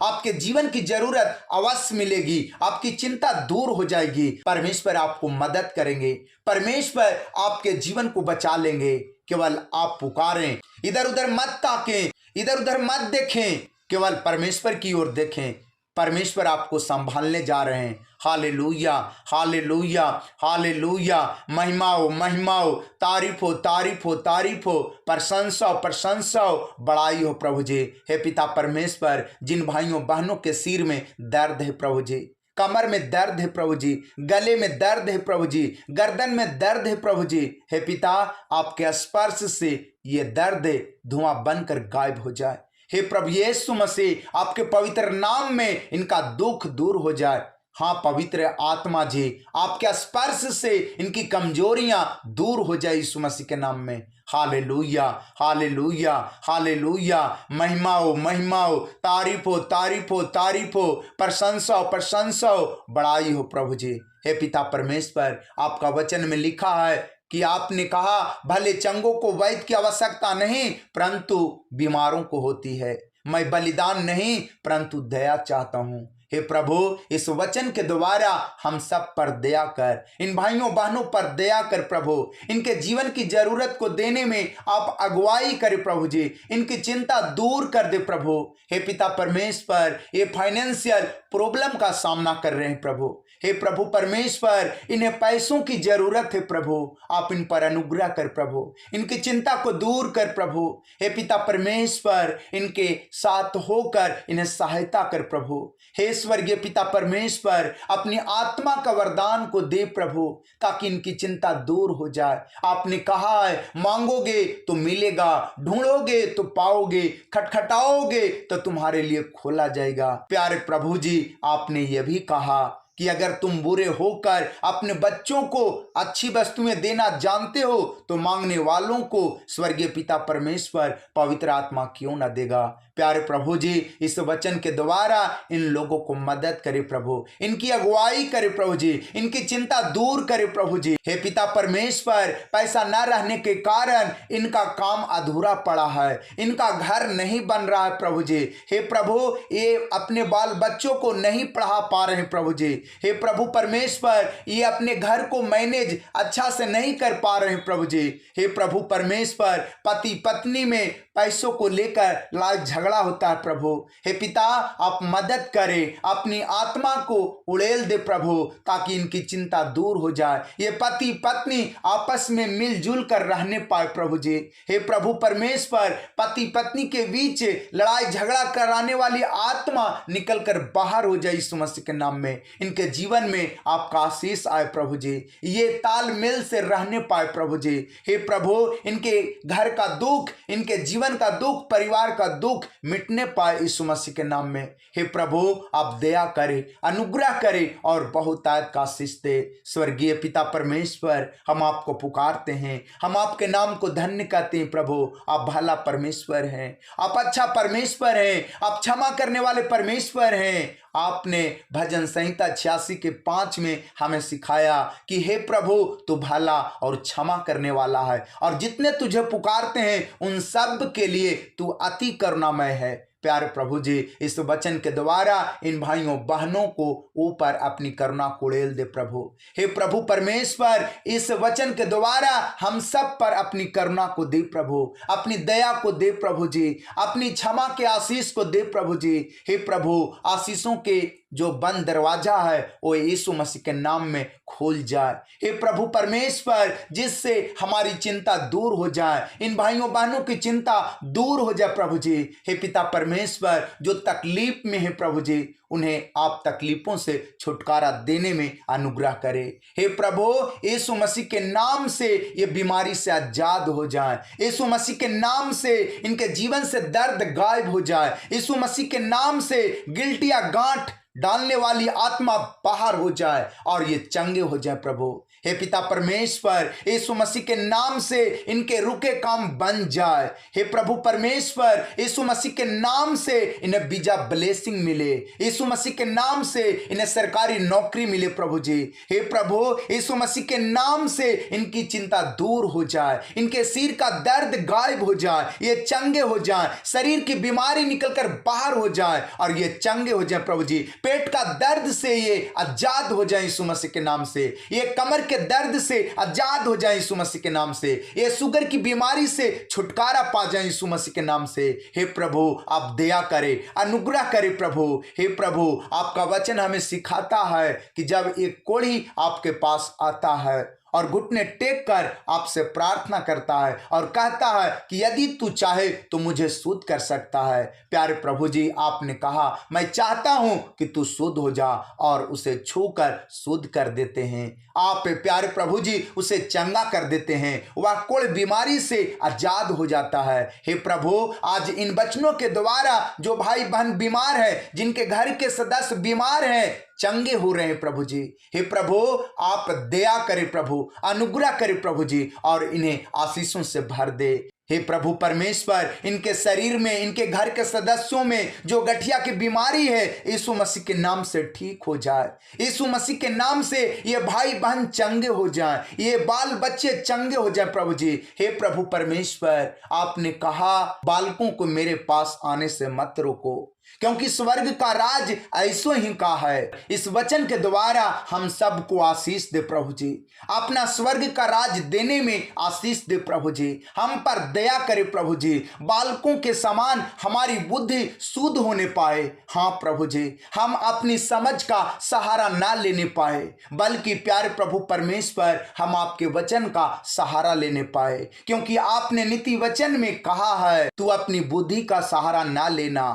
आपके जीवन की जरूरत अवश्य मिलेगी, आपकी चिंता दूर हो जाएगी। परमेश्वर आपको मदद करेंगे, परमेश्वर आपके जीवन को बचा लेंगे। केवल आप पुकारें, इधर उधर मत ताकें, इधर उधर मत देखें, केवल परमेश्वर की ओर देखें। परमेश्वर आपको संभालने जा रहे हैं। Hallelujah, hallelujah, hallelujah. महिमा हो, महिमा हो, तारीफ हो, तारीफ हो, तारीफ हो, प्रशंसा हो, प्रशंसा हो, बड़ाई हो प्रभु जी। हे पिता परमेश्वर, जिन भाइयों बहनों के सिर में दर्द है प्रभु जी, कमर में दर्द है प्रभु जी, गले में दर्द है प्रभु जी, गर्दन में दर्द है प्रभु जी, हे पिता आपके स्पर्श से ये दर्द धुआं बनकर गायब हो जाए। हे प्रभु यीशु मसीह, आपके पवित्र नाम में इनका दुख दूर हो जाए। हाँ पवित्र आत्मा जी, आपके स्पर्श से इनकी कमजोरियां दूर हो जाए यीशु मसीह के नाम में। Hallelujah, hallelujah, hallelujah. महिमा हो, महिमा हो, तारीफ हो, तारीफ हो, तारीफ हो, प्रशंसा हो, प्रशंसा हो, बड़ाई हो प्रभु जी। हे पिता परमेश्वर, आपका वचन में लिखा है कि आपने कहा, भले चंगों को वैद्य की आवश्यकता नहीं परंतु बीमारों को होती है। मैं बलिदान नहीं परंतु दया चाहता हूं। हे प्रभु, इस वचन के द्वारा हम सब पर दया कर, इन भाइयों बहनों पर दया कर प्रभु। इनके जीवन की जरूरत को देने में आप अगुवाई करें प्रभु जी, इनकी चिंता दूर कर दे प्रभु। हे पिता परमेश्वर, ये फाइनेंशियल प्रॉब्लम का सामना कर रहे हैं प्रभु। हे प्रभु परमेश्वर, इन्हें पैसों की जरूरत है प्रभु, आप इन पर अनुग्रह कर प्रभु, इनकी चिंता को दूर कर प्रभु। हे पिता परमेश्वर, इनके साथ होकर इन्हें सहायता कर प्रभु। हे स्वर्गीय पिता परमेश्वर, अपनी आत्मा का वरदान को दे प्रभु, ताकि इनकी चिंता दूर हो जाए। आपने कहा है, मांगोगे तो मिलेगा, ढूंढोगे तो पाओगे, खटखटाओगे तो तुम्हारे लिए खोला जाएगा। प्यारे प्रभु जी, आपने यह भी कहा कि अगर तुम बुरे होकर अपने बच्चों को अच्छी वस्तुएं देना जानते हो तो मांगने वालों को स्वर्गीय पिता परमेश्वर पवित्र आत्मा क्यों न देगा। प्यारे प्रभु जी, इस वचन के द्वारा इन लोगों को मदद करे प्रभु, इनकी अगुवाई करे प्रभु जी, इनकी चिंता दूर करे प्रभु जी। हे पिता परमेश्वर, पैसा न रहने के कारण इनका काम अधूरा पड़ा है, इनका घर नहीं बन रहा है प्रभु जी। हे प्रभु, ये अपने बाल बच्चों को नहीं पढ़ा पा रहे हैं प्रभु जी। हे प्रभु परमेश्वर, ये अपने घर को मैनेज अच्छा से नहीं कर पा रहे हैं प्रभु जी। हे प्रभु परमेश्वर, पति पत्नी में पैसों को लेकर लड़ाई झगड़ा होता है प्रभु। हे पिता, आप मदद करें, अपनी आत्मा को उड़ेल दे प्रभु, ताकि इनकी चिंता दूर हो जाए, ये पति पत्नी आपस में मिलजुल कर रहने पाए प्रभु जी। हे प्रभु परमेश्वर, पति पत्नी के बीच लड़ाई झगड़ा कराने वाली आत्मा निकल कर बाहर हो जाए यीशु मसीह के नाम में। इनके इनके जीवन में आपका आशीष आए प्रभु जी, ये तालमेल से रहने पाए प्रभु जी। हे प्रभु, इनके घर का दुख, इनके जीवन का दुख, परिवार का दुख मिटने पाए यीशु मसीह के नाम में। हे प्रभु, आप दया करें, अनुग्रह करें और बहुतायत का आशीष दे। स्वर्गीय पिता परमेश्वर, हम आपको पुकारते हैं, हम आपके नाम को धन्य कहते हैं प्रभु। आप भला परमेश्वर हैं, आप अच्छा परमेश्वर हैं, आप क्षमा करने वाले परमेश्वर हैं। आपने भजन संहिता 86 के 5 में हमें सिखाया कि हे प्रभु, तू भला और क्षमा करने वाला है, और जितने तुझे पुकारते हैं उन सब के लिए तू अति करुणामय है। प्यारे प्रभु जी, इस वचन के द्वारा इन भाइयों बहनों को ऊपर अपनी करुणा कुड़ेल दे प्रभु। हे प्रभु परमेश्वर, इस वचन के द्वारा हम सब पर अपनी करुणा को दे प्रभु, अपनी दया को दे प्रभु जी, अपनी क्षमा के आशीष को दे प्रभु जी। हे प्रभु, आशीषों के जो बंद दरवाजा है वो यीशु मसीह के नाम में खोल जाए। हे प्रभु परमेश्वर, जिससे हमारी चिंता दूर हो जाए, इन भाइयों बहनों की चिंता दूर हो जाए प्रभु जी। हे पिता परमेश्वर, जो तकलीफ में है प्रभु जी, उन्हें आप तकलीफों से छुटकारा देने में अनुग्रह करें। हे प्रभु, यीशु मसीह के नाम से ये बीमारी से आजाद हो जाए, यीशु मसीह के नाम से इनके जीवन से दर्द गायब हो जाए, यीशु मसीह के नाम से गिल्टी या गांठ डालने वाली आत्मा बाहर हो जाए और ये चंगे हो जाए प्रभु। हे पिता परमेश्वर, यीशु मसीह के नाम से इनके रुके काम बन जाए। हे प्रभु परमेश्वर, यीशु मसीह के नाम से इन्हें वीजा ब्लेसिंग मिले, यीशु मसीह के नाम से इन्हें सरकारी नौकरी मिले प्रभु जी। हे प्रभु, यीशु मसीह के नाम से इनकी चिंता दूर हो जाए, इनके सिर का दर्द गायब हो जाए, ये चंगे हो जाए, शरीर की बीमारी निकलकर बाहर हो जाए और ये चंगे हो जाए प्रभु जी। पेट का दर्द से ये आजाद हो जाए यीशु मसीह के नाम से, ये कमर के दर्द से आजाद हो जाए यीशु मसीह के नाम से, ये शुगर की बीमारी से छुटकारा पा जाए यीशु मसीह के नाम से। हे प्रभु, आप दया करें, अनुग्रह करें प्रभु। हे प्रभु, आपका वचन हमें सिखाता है कि जब एक कोढ़ी आपके पास आता है और घुटने टेक कर आपसे प्रार्थना करता है और कहता है कि यदि तू चाहे तो मुझे शुद्ध कर सकता है। प्यारे प्रभु जी, आपने कहा मैं चाहता हूं कि तू शुद्ध हो जा, और उसे छूकर शुद्ध कर देते हैं। आप प्यारे प्रभु जी उसे चंगा कर देते हैं, वह कोई बीमारी से आजाद हो जाता है। हे प्रभु, आज इन वचनों के द्वारा जो भाई बहन बीमार है, जिनके घर के सदस्य बीमार हैं, चंगे हो रहे हैं प्रभु जी। हे प्रभु, आप दया करें प्रभु, अनुग्रह करें प्रभु जी, और इन्हें आशीषों से भर दे। हे प्रभु परमेश्वर, इनके शरीर में, इनके घर के सदस्यों में जो गठिया की बीमारी है, यीशु मसीह के नाम से ठीक हो जाए, यीशु मसीह के नाम से ये भाई बहन चंगे हो जाएं, ये बाल बच्चे चंगे हो जाएं प्रभु जी। हे प्रभु परमेश्वर, आपने कहा बालकों को मेरे पास आने से मत रोको, क्योंकि स्वर्ग का राज ऐसो ही का है। इस वचन के द्वारा हम सबको आशीष दे प्रभु जी, अपना स्वर्ग का राज देने में आशीष दे प्रभु जी। हम पर दया करे प्रभु जी, बालकों के समान हमारी बुद्धि शुद्ध होने पाए। हाँ प्रभु जी, हम अपनी समझ का सहारा ना लेने पाए, बल्कि प्यारे प्रभु परमेश्वर हम आपके वचन का सहारा लेने पाए, क्योंकि आपने नीति वचन में कहा है, तू अपनी बुद्धि का सहारा ना लेना,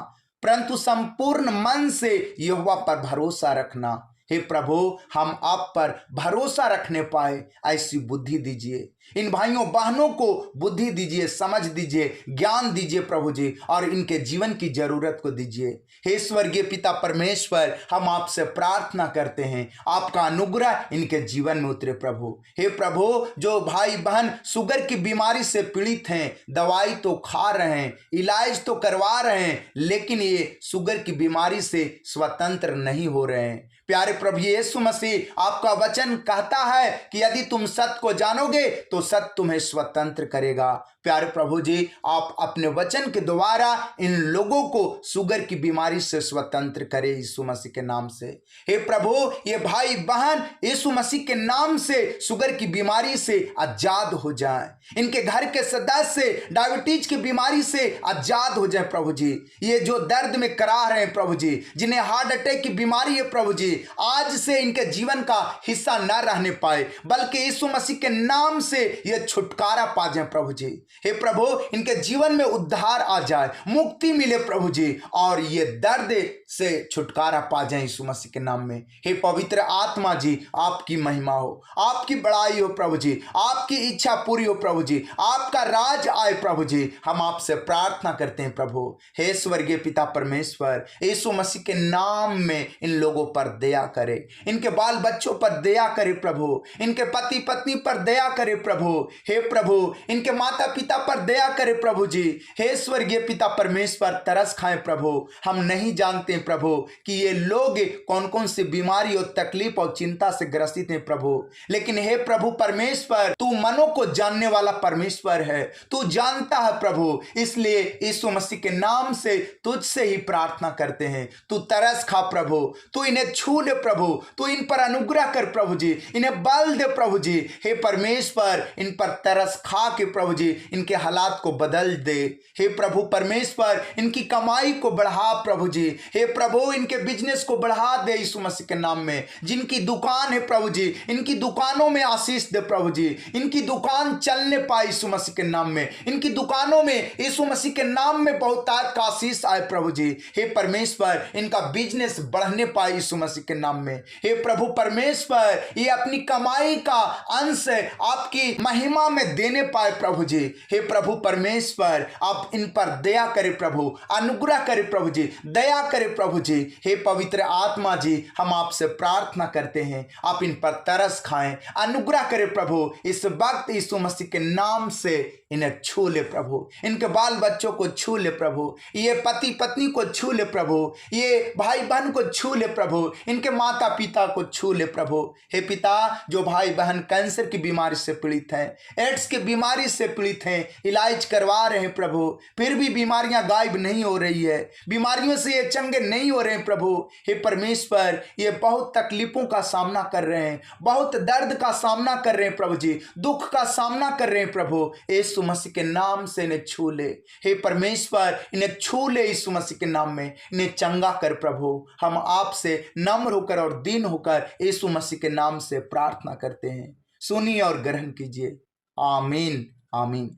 परंतु संपूर्ण मन से यहोवा पर भरोसा रखना। हे प्रभु, हम आप पर भरोसा रखने पाए ऐसी बुद्धि दीजिए, इन भाइयों बहनों को बुद्धि दीजिए, समझ दीजिए, ज्ञान दीजिए प्रभु जी, और इनके जीवन की जरूरत को दीजिए। हे स्वर्गीय पिता परमेश्वर, हम आपसे प्रार्थना करते हैं, आपका अनुग्रह इनके जीवन में उतरे प्रभु। हे प्रभु, जो भाई बहन शुगर की बीमारी से पीड़ित हैं, दवाई तो खा रहे हैं, इलाज तो करवा रहे हैं, लेकिन ये शुगर की बीमारी से स्वतंत्र नहीं हो रहे हैं। प्यारे प्रभु यीशु मसीह, आपका वचन कहता है कि यदि तुम सत्य को जानोगे तो सत्य तुम्हें स्वतंत्र करेगा। प्यारे प्रभु जी, आप अपने वचन के द्वारा इन लोगों को शुगर की बीमारी से स्वतंत्र करें यीशु मसीह के नाम से। हे प्रभु, ये भाई बहन यीशु मसीह के नाम से शुगर की बीमारी से आजाद हो जाएं, इनके घर के सदस्य डायबिटीज की बीमारी से आजाद हो जाए प्रभु जी। ये जो दर्द में करा रहे हैं प्रभु जी, जिन्हें हार्ट अटैक की बीमारी है प्रभु जी, आज से इनके जीवन का हिस्सा न रहने पाए, बल्कि यीशु मसीह के नाम से ये छुटकारा पा जाए प्रभु जी। हे प्रभु, इनके जीवन में उद्धार आ जाए, मुक्ति मिले प्रभु जी, और ये दर्द से छुटकारा पा जाए यीशु मसीह के नाम में। हे पवित्र आत्मा जी, आपकी महिमा हो, आपकी बड़ाई हो प्रभु जी, आपकी इच्छा पूरी हो प्रभु जी, आपका राज आए प्रभु जी। हम आपसे प्रार्थना करते हैं प्रभु। हे स्वर्गीय पिता परमेश्वर, यीशु मसीह के नाम में इन लोगों पर दया करे, इनके बाल बच्चों पर दया करे प्रभु, इनके पति पत्नी पर दया करे प्रभु। हे प्रभु, इनके माता पिता पर दया करे प्रभु जी। हे स्वर्गीय पिता परमेश्वर, तरस खाएं प्रभु। हम नहीं जानते प्रभु कि ये लोग कौन कौन सी बीमारी और तकलीफ और चिंता से ग्रसित हैं प्रभु, लेकिन हे प्रभु परमेश्वर, तू मनों को जानने वाला परमेश्वर है, तू जानता है प्रभु। इसलिए यीशु मसीह के नाम से तुझसे ही प्रार्थना करते हैं, तू तरस खा प्रभु, तू इन्हें छू ले प्रभु, तू इन पर अनुग्रह कर प्रभु जी, इन्हें बल दे प्रभु जी। हे परमेश्वर, इन पर तरस खा के प्रभु जी इनके हालात को बदल दे। हे प्रभु परमेश्वर, इनकी कमाई को बढ़ा प्रभु जी। हे प्रभु, इनके बिजनेस को बढ़ा दे यीशु मसीह के नाम में। जिनकी दुकान है प्रभु जी, इनकी दुकानों में आशीष दे प्रभु जी, इनकी दुकान चलने पाए यीशु मसीह के नाम में, इनकी दुकानों में यीशु मसीह के नाम में बहुतायत का आशीष आए प्रभु जी। हे परमेश्वर, इनका बिजनेस बढ़ने पाए यीशु मसीह के नाम में। हे प्रभु परमेश्वर, ये अपनी कमाई का अंश आपकी महिमा में देने पाए प्रभु जी। हे प्रभु परमेश्वर, आप इन पर दया करे प्रभु, अनुग्रह करे प्रभु जी, दया करे प्रभु जी। हे पवित्र आत्मा जी, हम आपसे प्रार्थना करते हैं, आप इन पर तरस खाएं, अनुग्रह करे प्रभु। इस वक्त यीशु मसीह के नाम से इन्हें छू ले प्रभु, इनके बाल बच्चों को छू ले प्रभु, ये पति पत्नी को छू ले प्रभु, ये भाई बहन को छू ले प्रभु, इनके माता पिता को छू ले प्रभु। हे पिता, जो भाई बहन कैंसर की बीमारी से पीड़ित हैं, एड्स की बीमारी से पीड़ित हैं, इलाज करवा रहे हैं प्रभु, फिर भी बीमारियां गायब नहीं हो रही है, बीमारियों से ये चंगे नहीं हो रहे हैं प्रभु। हे परमेश्वर, ये बहुत तकलीफों का सामना कर रहे हैं, बहुत दर्द का सामना कर रहे हैं प्रभु जी, दुख का सामना कर रहे हैं प्रभु। यीशु मसीह के नाम से इन्हें छू ले। हे परमेश्वर, इन्हें छू ले यीशु मसीह के नाम में, इन्हें चंगा कर प्रभु। हम आपसे नम्र होकर और दीन होकर यीशु मसीह के नाम से प्रार्थना करते हैं, सुनिए और ग्रहण कीजिए। आमीन, आमीन।